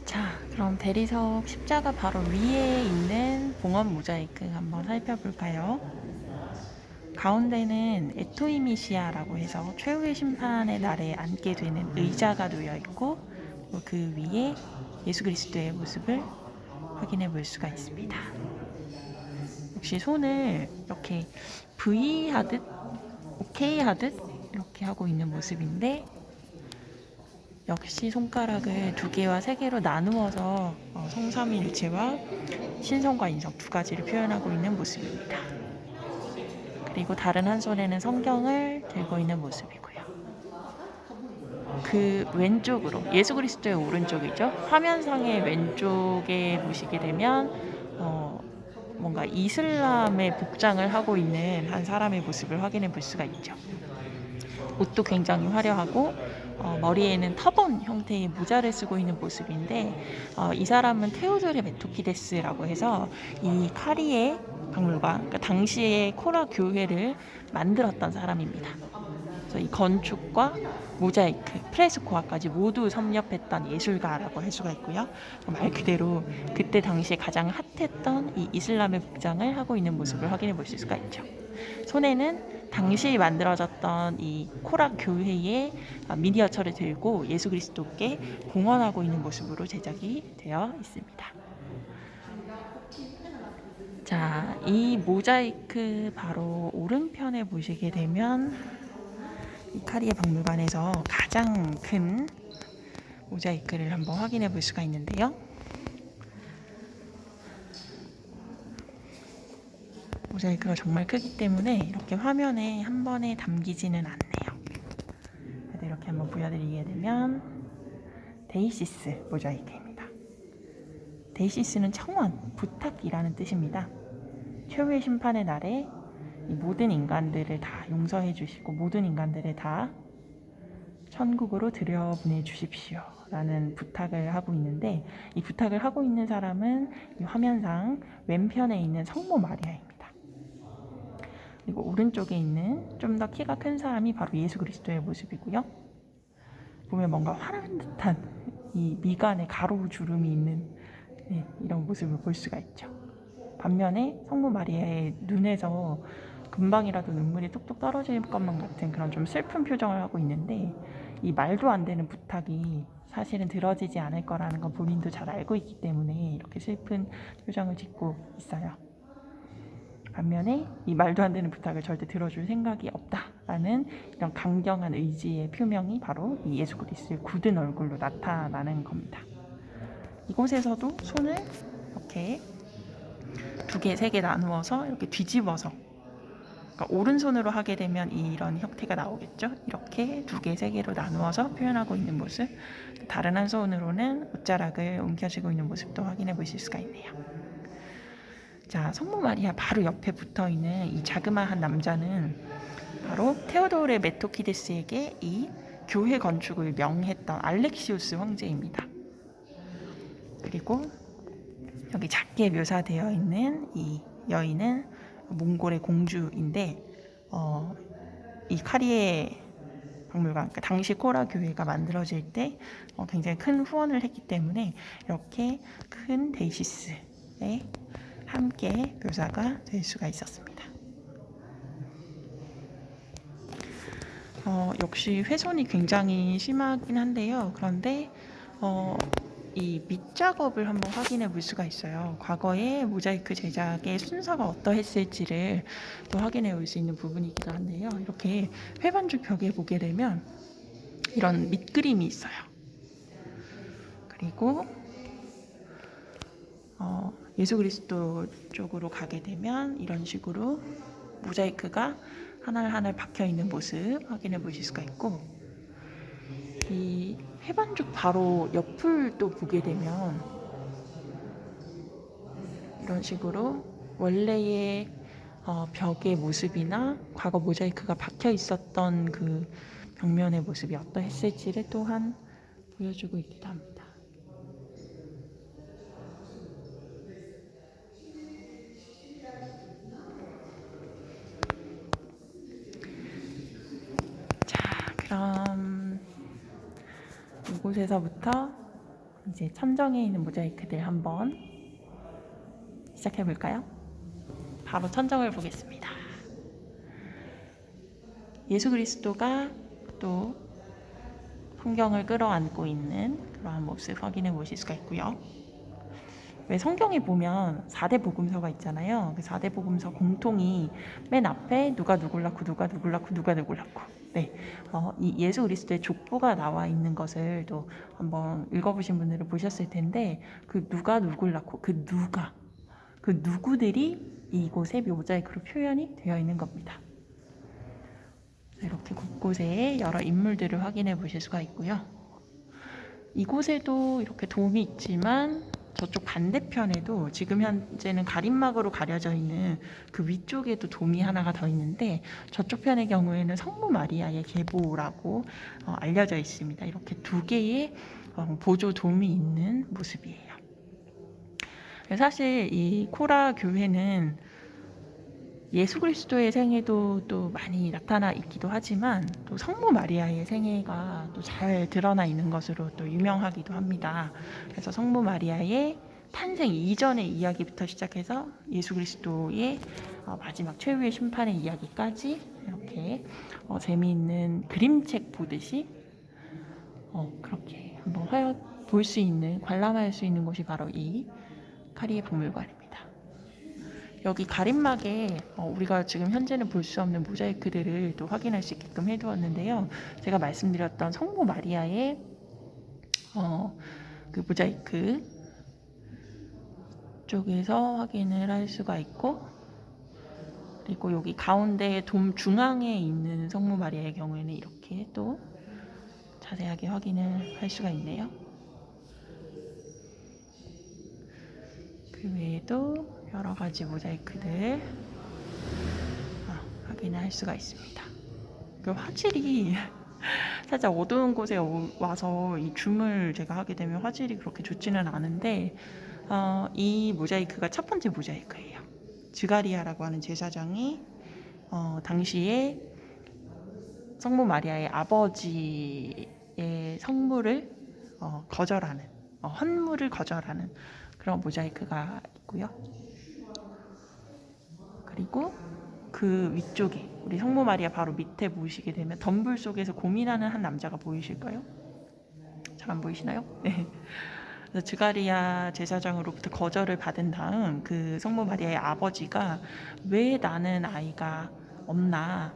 자, 그럼 대리석 십자가 바로 위에 있는 봉헌 모자이크 한번 살펴볼까요? 가운데는 에토이미시아라고 해서 최후의 심판의 날에 앉게 되는 의자가 놓여 있고, 그 위에 예수 그리스도의 모습을 확인해 볼 수가 있습니다. 역시 손을 이렇게 V 하듯, OK 하듯 이렇게 하고 있는 모습인데, 역시 손가락을 2개와 3개로 나누어서 성삼위일체와 신성과 인성 2가지를 표현하고 있는 모습입니다. 그리고 다른 한 손에는 성경을 들고 있는 모습이고요. 그 왼쪽으로, 예수 그리스도의 오른쪽이죠. 화면상의 왼쪽에 보시게 되면 뭔가 이슬람의 복장을 하고 있는 한 사람의 모습을 확인해 볼 수가 있죠. 옷도 굉장히 화려하고 머리에는 터번 형태의 모자를 쓰고 있는 모습인데, 이 사람은 테오도르 메토키데스라고 해서 이 카리에 박물관, 그러니까 당시에 코라 교회를 만들었던 사람입니다. 그래서 이 건축과 모자이크, 프레스코아까지 모두 섭렵했던 예술가라고 할 수가 있고요. 말 그대로 그때 당시에 가장 핫했던 이 이슬람의 복장을 하고 있는 모습을 확인해 볼 수가 있죠. 손에는 당시 만들어졌던 이 코라 교회의 미니어처를 들고 예수 그리스도께 봉헌하고 있는 모습으로 제작이 되어 있습니다. 자, 이 모자이크 바로 오른편에 보시게 되면 이 카리에 박물관에서 가장 큰 모자이크를 한번 확인해 볼 수가 있는데요. 모자이크가 정말 크기 때문에 이렇게 화면에 한 번에 담기지는 않네요. 그래도 이렇게 한번 보여드리게 되면 데이시스 모자이크입니다. 데이시스는 청원, 부탁이라는 뜻입니다. 최후의 심판의 날에 이 모든 인간들을 다 용서해 주시고 모든 인간들을 다 천국으로 들여보내 주십시오 라는 부탁을 하고 있는데, 이 부탁을 하고 있는 사람은 이 화면상 왼편에 있는 성모 마리아입니다. 그리고 오른쪽에 있는 좀 더 키가 큰 사람이 바로 예수 그리스도의 모습이고요. 보면 뭔가 화난 듯한 이 미간에 가로주름이 있는 이런 모습을 볼 수가 있죠. 반면에 성모 마리아의 눈에서 금방이라도 눈물이 뚝뚝 떨어질 것만 같은 그런 좀 슬픈 표정을 하고 있는데, 이 말도 안 되는 부탁이 사실은 들어지지 않을 거라는 건 본인도 잘 알고 있기 때문에 이렇게 슬픈 표정을 짓고 있어요. 반면에 이 말도 안 되는 부탁을 절대 들어줄 생각이 없다라는 이런 강경한 의지의 표명이 바로 이 예수 그리스도의 굳은 얼굴로 나타나는 겁니다. 이곳에서도 손을 이렇게 2개, 3개 나누어서 이렇게 뒤집어서, 그러니까 오른손으로 하게 되면 이런 형태가 나오겠죠. 이렇게 2개, 3개로 나누어서 표현하고 있는 모습, 다른 한 손으로는 옷자락을 움켜쥐고 있는 모습도 확인해 보실 수가 있네요. 자, 성모 마리아 바로 옆에 붙어있는 이 자그마한 남자는 바로 테오도르 메토키데스에게 이 교회 건축을 명했던 알렉시우스 황제입니다. 그리고 여기 작게 묘사되어 있는 이 여인은 몽골의 공주인데, 이 카리에 박물관, 그러니까 당시 코라 교회가 만들어질 때 굉장히 큰 후원을 했기 때문에 이렇게 큰 데이시스에 함께 묘사가 될 수가 있었습니다. 역시 훼손이 굉장히 심하긴 한데요. 그런데 이 밑작업을 한번 확인해 볼 수가 있어요. 과거에 모자이크 제작의 순서가 어떠했을지를 또 확인해 볼 수 있는 부분이기도 한데요. 이렇게 회반죽 벽에 보게 되면 이런 밑그림이 있어요. 그리고 예수 그리스도 쪽으로 가게 되면 이런 식으로 모자이크가 하나하나 박혀 있는 모습 확인해 보실 수가 있고, 이 회반죽 바로 옆을 또 보게 되면 이런 식으로 원래의 벽의 모습이나 과거 모자이크가 박혀 있었던 그 벽면의 모습이 어떠했을지를 또한 보여주고 있기도 합니다. 자, 그럼 이곳에서부터 이제 천정에 있는 모자이크들 한번 시작해 볼까요? 바로 천정을 보겠습니다. 예수 그리스도가 또 성경을 끌어안고 있는 그러한 모습 확인해 보실 수가 있고요. 왜 성경에 보면 4대 복음서가 있잖아요. 그 4대 복음서 공통이 맨 앞에 누가 누굴 낳고 누가 누굴 낳고 누가 누굴 낳고 네, 이 예수 그리스도의 족보가 나와 있는 것을 또 한번 읽어보신 분들은 보셨을 텐데 그 누가 누굴 낳고 그 누구들이 이곳에 모자이크로 표현이 되어 있는 겁니다. 이렇게 곳곳에 여러 인물들을 확인해 보실 수가 있고요. 이곳에도 이렇게 돔이 있지만 저쪽 반대편에도 지금 현재는 가림막으로 가려져 있는 그 위쪽에도 돔이 하나가 더 있는데 저쪽 편의 경우에는 성모 마리아의 계보라고 알려져 있습니다. 이렇게 두 개의 보조 돔이 있는 모습이에요. 사실 이 코라 교회는 예수 그리스도의 생애도 또 많이 나타나 있기도 하지만 또 성모 마리아의 생애가 또 잘 드러나 있는 것으로 또 유명하기도 합니다. 그래서 성모 마리아의 탄생 이전의 이야기부터 시작해서 예수 그리스도의 마지막 최후의 심판의 이야기까지 이렇게 재미있는 그림책 보듯이 그렇게 한번 볼 수 있는, 관람할 수 있는 곳이 바로 이 카리에 박물관입니다. 여기 가림막에 우리가 지금 현재는 볼 수 없는 모자이크들을 또 확인할 수 있게끔 해두었는데요. 제가 말씀드렸던 성모 마리아의 그 모자이크 쪽에서 확인을 할 수가 있고, 그리고 여기 가운데 돔 중앙에 있는 성모 마리아의 경우에는 이렇게 또 자세하게 확인을 할 수가 있네요. 그 외에도 여러 가지 모자이크들 확인을 할 수가 있습니다. 그 화질이 살짝 어두운 곳에 와서 이 줌을 제가 하게 되면 화질이 그렇게 좋지는 않은데 이 모자이크가 첫 번째 모자이크예요. 즈가리아라고 하는 제사장이 당시에 성모 마리아의 아버지의 성물을 거절하는, 헌물을 거절하는 그런 모자이크가 있고요. 그리고 그 위쪽에 우리 성모 마리아 바로 밑에 보시게 되면 덤불 속에서 고민하는 한 남자가 보이실까요? 잘 안 보이시나요? 네. 그래서 즈가리아 제사장으로부터 거절을 받은 다음 그 성모 마리아의 아버지가 왜 나는 아이가 없나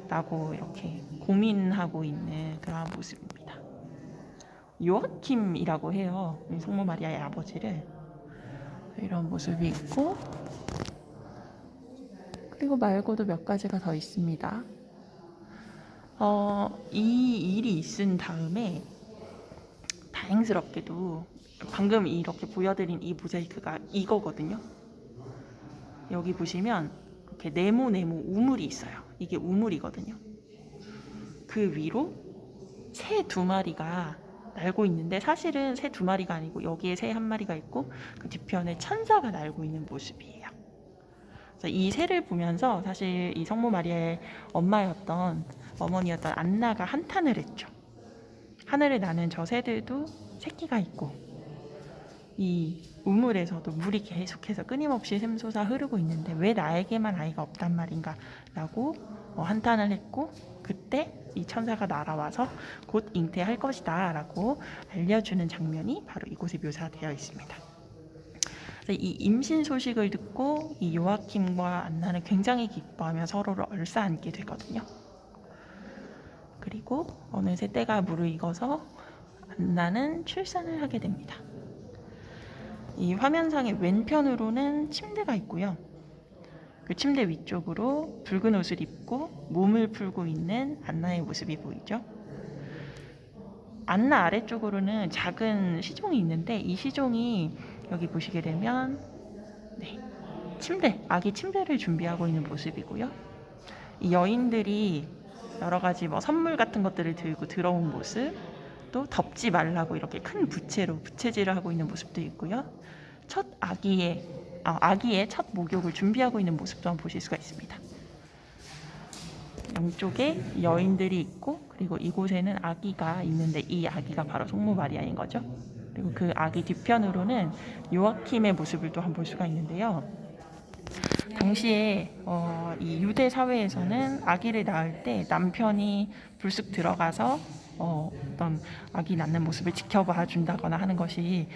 라고 이렇게 고민하고 있는 그런 모습입니다. 요아킴이라고 해요. 성모 마리아의 아버지를. 이런 모습이 있고, 그리고 말고도 몇 가지가 더 있습니다. 이 일이 있은 다음에 다행스럽게도 방금 이렇게 보여드린 이 모자이크가 이거거든요. 여기 보시면 이렇게 네모 우물이 있어요. 이게 우물이거든요. 그 위로 새 2마리가 날고 있는데 사실은 새 2마리가 아니고 여기에 새 1마리가 있고 그 뒤편에 천사가 날고 있는 모습이에요. 이 새를 보면서 사실 이 성모 마리아의 어머니였던 안나가 한탄을 했죠. 하늘에 나는 저 새들도 새끼가 있고 이 우물에서도 물이 계속해서 끊임없이 샘솟아 흐르고 있는데 왜 나에게만 아이가 없단 말인가 라고 한탄을 했고, 그때 이 천사가 날아와서 곧 잉태할 것이다 라고 알려주는 장면이 바로 이곳에 묘사되어 있습니다. 이 임신 소식을 듣고 이 요아킴과 안나는 굉장히 기뻐하며 서로를 얼싸안게 되거든요. 그리고 어느새 때가 무르익어서 안나는 출산을 하게 됩니다. 이 화면상의 왼편으로는 침대가 있고요. 그 침대 위쪽으로 붉은 옷을 입고 몸을 풀고 있는 안나의 모습이 보이죠. 안나 아래쪽으로는 작은 시종이 있는데 이 시종이 여기 보시게 되면 아기 침대를 준비하고 있는 모습이고요. 이 여인들이 여러 가지 선물 같은 것들을 들고 들어온 모습, 또 덮지 말라고 이렇게 큰 부채로 부채질을 하고 있는 모습도 있고요. 아기의 첫 목욕을 준비하고 있는 모습도 한번 보실 수가 있습니다. 양쪽에 여인들이 있고, 그리고 이곳에는 아기가 있는데 이 아기가 바로 성모 마리아인 거죠. 그리고 그 아기 뒤편으로는 요아킴의 모습을 또 한번 볼 수가 있는데요. 당시에 이 유대 사회에서는 아기를 낳을 때 남편이 불쑥 들어가서 어떤 아기 낳는 모습을 지켜봐 준다거나 하는 것이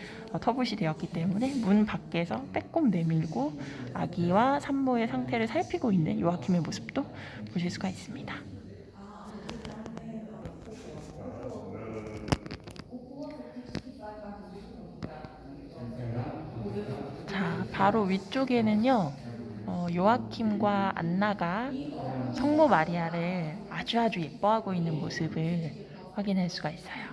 터부시 되었기 때문에 문 밖에서 빼꼼 내밀고 아기와 산모의 상태를 살피고 있는 요아킴의 모습도 보실 수가 있습니다. 자, 바로 위쪽에는요, 요아킴과 안나가 성모 마리아를 아주 예뻐하고 있는 모습을 확인할 수가 있어요.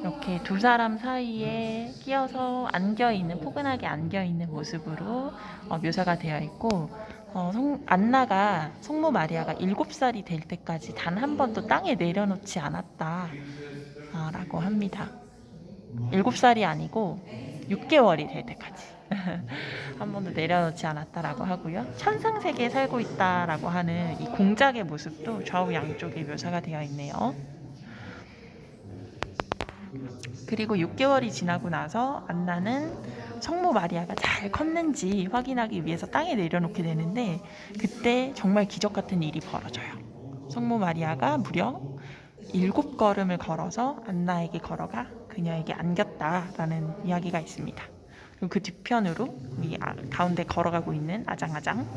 이렇게 두 사람 사이에 끼어서 안겨있는, 포근하게 안겨있는 모습으로 묘사가 되어 있고, 안나가 성모 마리아가 7살이 될 때까지 단 한 번도 땅에 내려놓지 않았다 라고 합니다. 7살이 아니고 6개월이 될 때까지 한 번도 내려놓지 않았다라고 하고요. 천상세계에 살고 있다라고 하는 이 공작의 모습도 좌우 양쪽에 묘사가 되어 있네요. 그리고 6개월이 지나고 나서 안나는 성모 마리아가 잘 컸는지 확인하기 위해서 땅에 내려놓게 되는데, 그때 정말 기적 같은 일이 벌어져요. 성모 마리아가 무려 7걸음을 걸어서 안나에게 걸어가 그녀에게 안겼다라는 이야기가 있습니다. 그리고 그 뒤편으로 이 가운데 걸어가고 있는 아장아장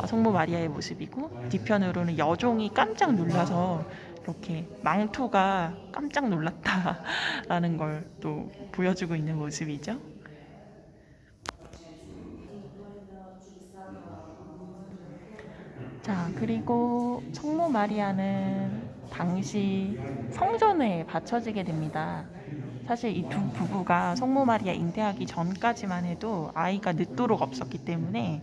성모 마리아의 모습이고, 뒤편으로는 여종이 깜짝 놀라서 이렇게 망토가 깜짝 놀랐다라는 걸 또 보여주고 있는 모습이죠. 자, 그리고 성모 마리아는 당시 성전에 바쳐지게 됩니다. 사실 이 두 부부가 성모 마리아 잉태하기 전까지만 해도 아이가 늦도록 없었기 때문에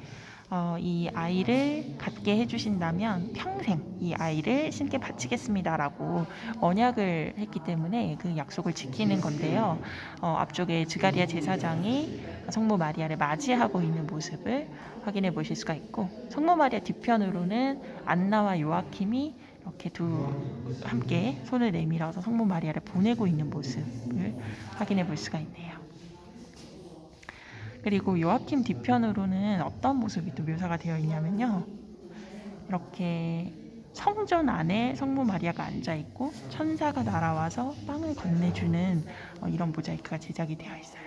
이 아이를 갖게 해주신다면 평생 이 아이를 신께 바치겠습니다라고 언약을 했기 때문에 그 약속을 지키는 건데요. 앞쪽에 드가리아 제사장이 성모 마리아를 맞이하고 있는 모습을 확인해 보실 수가 있고, 성모 마리아 뒤편으로는 안나와 요아킴이 이렇게 함께 손을 내밀어서 성모 마리아를 보내고 있는 모습을 확인해 볼 수가 있네요. 그리고 요아킴 뒤편으로는 어떤 모습이 또 묘사가 되어 있냐면요, 이렇게 성전 안에 성모 마리아가 앉아 있고 천사가 날아와서 빵을 건네주는 이런 모자이크가 제작이 되어 있어요.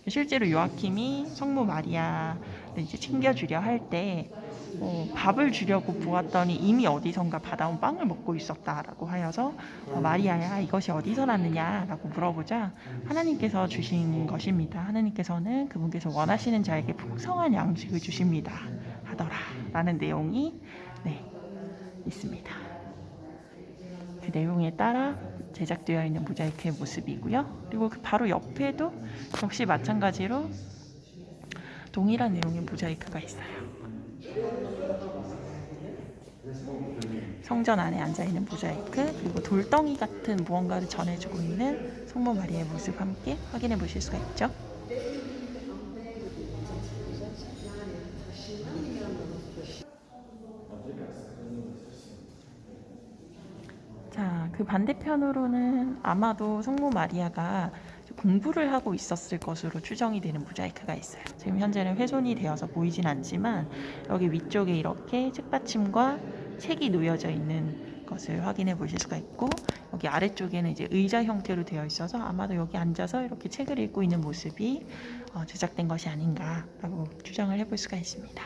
실제로 요아킴이 성모 마리아를 이제 챙겨주려 할 때 밥을 주려고 보았더니 이미 어디선가 받아온 빵을 먹고 있었다라고 하여서 마리아야, 이것이 어디서 났느냐라고 물어보자 하나님께서 주신 것입니다. 하나님께서는 그분께서 원하시는 자에게 풍성한 양식을 주십니다 하더라라는 내용이 있습니다. 그 내용에 따라 제작되어 있는 모자이크의 모습이고요. 그리고 그 바로 옆에도 역시 마찬가지로 동일한 내용의 모자이크가 있어요. 성전 안에 앉아있는 모자이크, 그리고 돌덩이 같은 무언가를 전해주고 있는 성모 마리아의 모습 함께 확인해 보실 수가 있죠. 자, 그 반대편으로는 아마도 성모 마리아가 공부를 하고 있었을 것으로 추정이 되는 모자이크가 있어요. 지금 현재는 훼손이 되어서 보이진 않지만 여기 위쪽에 이렇게 책받침과 책이 놓여져 있는 것을 확인해 보실 수가 있고, 여기 아래쪽에는 이제 의자 형태로 되어 있어서 아마도 여기 앉아서 이렇게 책을 읽고 있는 모습이 제작된 것이 아닌가라고 추정을 해볼 수가 있습니다.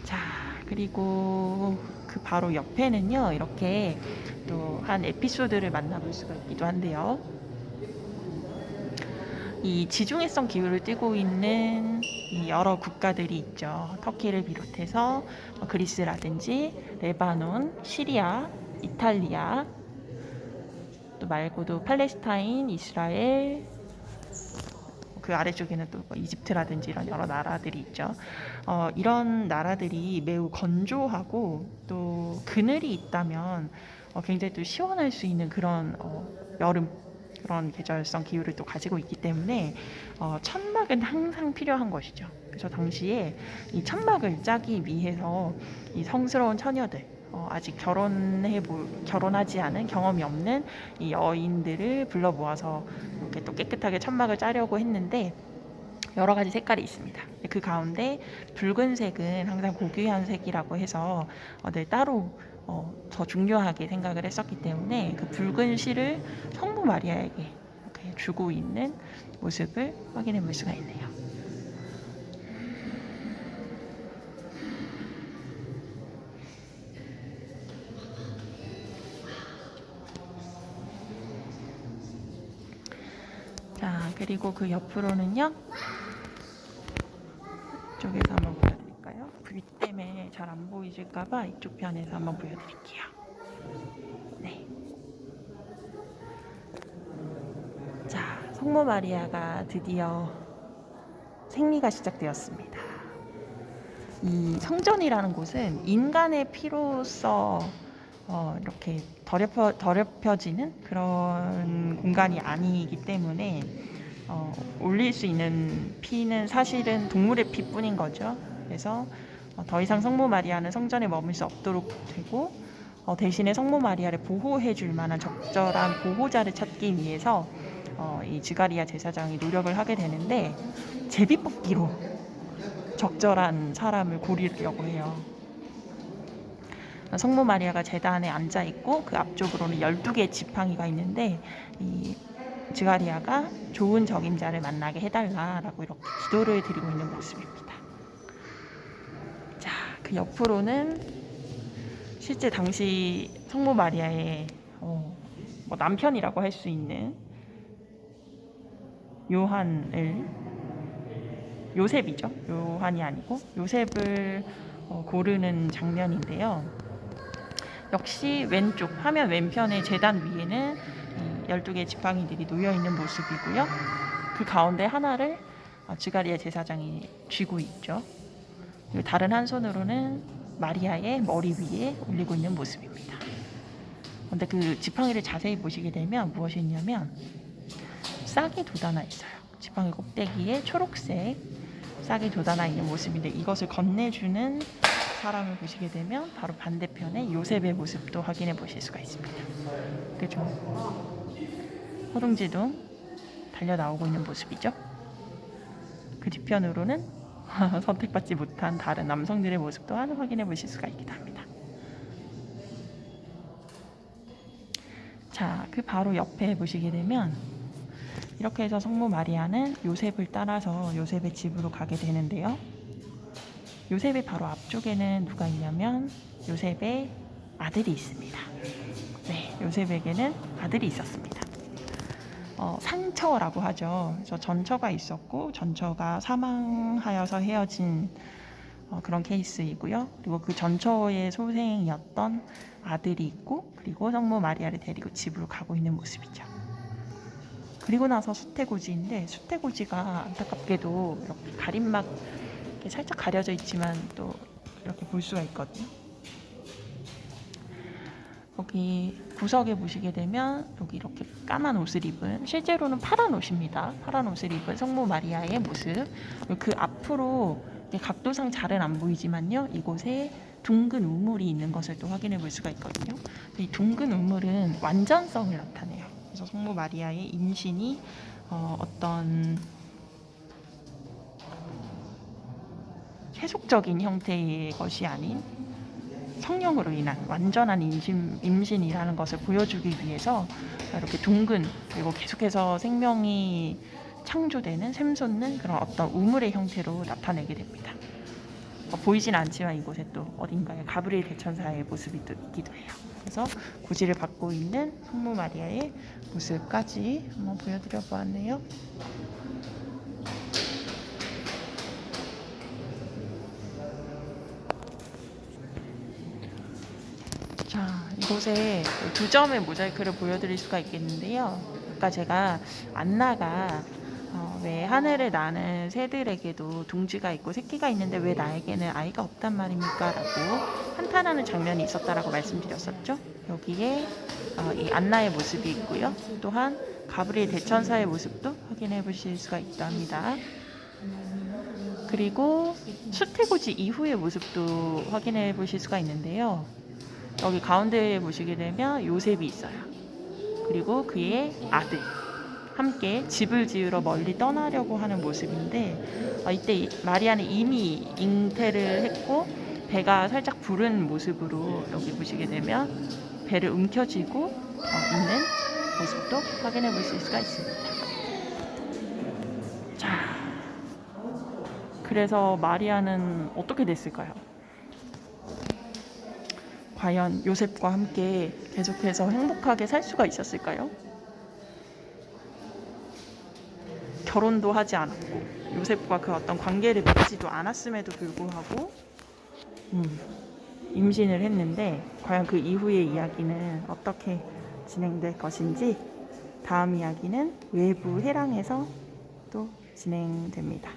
자, 그리고 그 바로 옆에는요, 이렇게 또 한 에피소드를 만나볼 수가 있기도 한데요. 이 지중해성 기후를 띠고 있는 이 여러 국가들이 있죠. 터키를 비롯해서 그리스라든지 레바논, 시리아, 이탈리아, 또 말고도 팔레스타인, 이스라엘, 그 아래쪽에는 또 이집트라든지 이런 여러 나라들이 있죠. 이런 나라들이 매우 건조하고 또 그늘이 있다면 굉장히 또 시원할 수 있는 그런 여름 그런 계절성 기후를 또 가지고 있기 때문에 천막은 항상 필요한 것이죠. 그래서 당시에 이 천막을 짜기 위해서 이 성스러운 처녀들, 아직 결혼하지 않은 경험이 없는 이 여인들을 불러 모아서 이렇게 또 깨끗하게 천막을 짜려고 했는데 여러 가지 색깔이 있습니다. 그 가운데 붉은색은 항상 고귀한 색이라고 해서 늘 따로 더 중요하게 생각을 했었기 때문에 그 붉은 실을 성모 마리아에게 이렇게 주고 있는 모습을 확인해 볼 수가 있네요. 자, 그리고 그 옆으로는요. 이쪽에서 한번 보여드릴까요? 불 때문에 잘 안 보이실까봐 이쪽 편에서 한번 보여드릴게요. 네. 자, 성모 마리아가 드디어 생리가 시작되었습니다. 이 성전이라는 곳은 인간의 피로써 이렇게 더럽혀지는 그런 공간이 아니기 때문에 올릴 수 있는 피는 사실은 동물의 피뿐인 거죠. 그래서 더 이상 성모 마리아는 성전에 머물 수 없도록 되고 대신에 성모 마리아를 보호해 줄 만한 적절한 보호자를 찾기 위해서 이 지가리아 제사장이 노력을 하게 되는데 제비뽑기로 적절한 사람을 고르려고 해요. 성모 마리아가 제단에 앉아 있고 그 앞쪽으로는 12개의 지팡이가 있는데 이 지가리아가 좋은 적임자를 만나게 해달라라고 이렇게 기도를 드리고 있는 모습입니다. 자, 그 옆으로는 실제 당시 성모 마리아의 남편이라고 할 수 있는 요셉이죠. 요한이 아니고 요셉을 고르는 장면인데요. 역시 왼쪽 화면 왼편의 제단 위에는 12개의 지팡이들이 놓여있는 모습이고요. 그 가운데 하나를 지가리아 제사장이 쥐고 있죠. 그리고 다른 한 손으로는 마리아의 머리 위에 올리고 있는 모습입니다. 근데 그 지팡이를 자세히 보시게 되면 무엇이 있냐면 싹이 돋아나 있어요. 지팡이 꼭대기에 초록색 싹이 돋아나 있는 모습인데 이것을 건네주는 사람을 보시게 되면 바로 반대편에 요셉의 모습도 확인해 보실 수가 있습니다. 그죠? 허둥지둥 달려 나오고 있는 모습이죠. 그 뒤편으로는 선택받지 못한 다른 남성들의 모습 또한 확인해 보실 수가 있기도 합니다. 자, 그 바로 옆에 보시게 되면 이렇게 해서 성모 마리아는 요셉을 따라서 요셉의 집으로 가게 되는데요. 요셉의 바로 앞쪽에는 누가 있냐면 요셉의 아들이 있습니다. 네, 요셉에게는 아들이 있었습니다. 상처라고 하죠. 그래서 전처가 있었고 전처가 사망하여서 헤어진 그런 케이스이고요. 그리고 그 전처의 소생이었던 아들이 있고 그리고 성모 마리아를 데리고 집으로 가고 있는 모습이죠. 그리고 나서 수태고지인데 수태고지가 안타깝게도 이렇게 가림막 이렇게 살짝 가려져 있지만 또 이렇게 볼 수가 있거든요. 여기 구석에 보시게 되면 여기 이렇게 까만 옷을 입은 실제로는 파란 옷입니다. 파란 옷을 입은 성모 마리아의 모습. 그 앞으로 각도상 잘은 안 보이지만요. 이곳에 둥근 우물이 있는 것을 또 확인해 볼 수가 있거든요. 이 둥근 우물은 완전성을 나타내요. 그래서 성모 마리아의 임신이 어떤 세속적인 형태의 것이 아닌 성령으로 인한 완전한 임신이라는 것을 보여주기 위해서 이렇게 둥근 그리고 계속해서 생명이 창조되는 샘솟는 그런 어떤 우물의 형태로 나타내게 됩니다. 보이진 않지만 이곳에 또 어딘가에 가브리엘 대천사의 모습이 또 있기도 해요. 그래서 구지를 받고 있는 성모 마리아의 모습까지 한번 보여드려 보았네요. 자, 이곳에 2점의 모자이크를 보여드릴 수가 있겠는데요. 아까 제가 안나가 왜 하늘을 나는 새들에게도 둥지가 있고 새끼가 있는데 왜 나에게는 아이가 없단 말입니까? 라고 한탄하는 장면이 있었다라고 말씀드렸었죠. 여기에 이 안나의 모습이 있고요. 또한 가브리엘 대천사의 모습도 확인해 보실 수가 있답니다. 그리고 수태고지 이후의 모습도 확인해 보실 수가 있는데요. 여기 가운데에 보시게 되면 요셉이 있어요. 그리고 그의 아들 함께 집을 지으러 멀리 떠나려고 하는 모습인데 이때 마리아는 이미 잉태를 했고 배가 살짝 부른 모습으로 여기 보시게 되면 배를 움켜쥐고 있는 모습도 확인해 보실 수가 있습니다. 자, 그래서 마리아는 어떻게 됐을까요? 과연 요셉과 함께 계속해서 행복하게 살 수가 있었을까요? 결혼도 하지 않았고 요셉과 그 어떤 관계를 맺지도 않았음에도 불구하고 임신을 했는데 과연 그 이후의 이야기는 어떻게 진행될 것인지 다음 이야기는 외부 해랑에서 또 진행됩니다.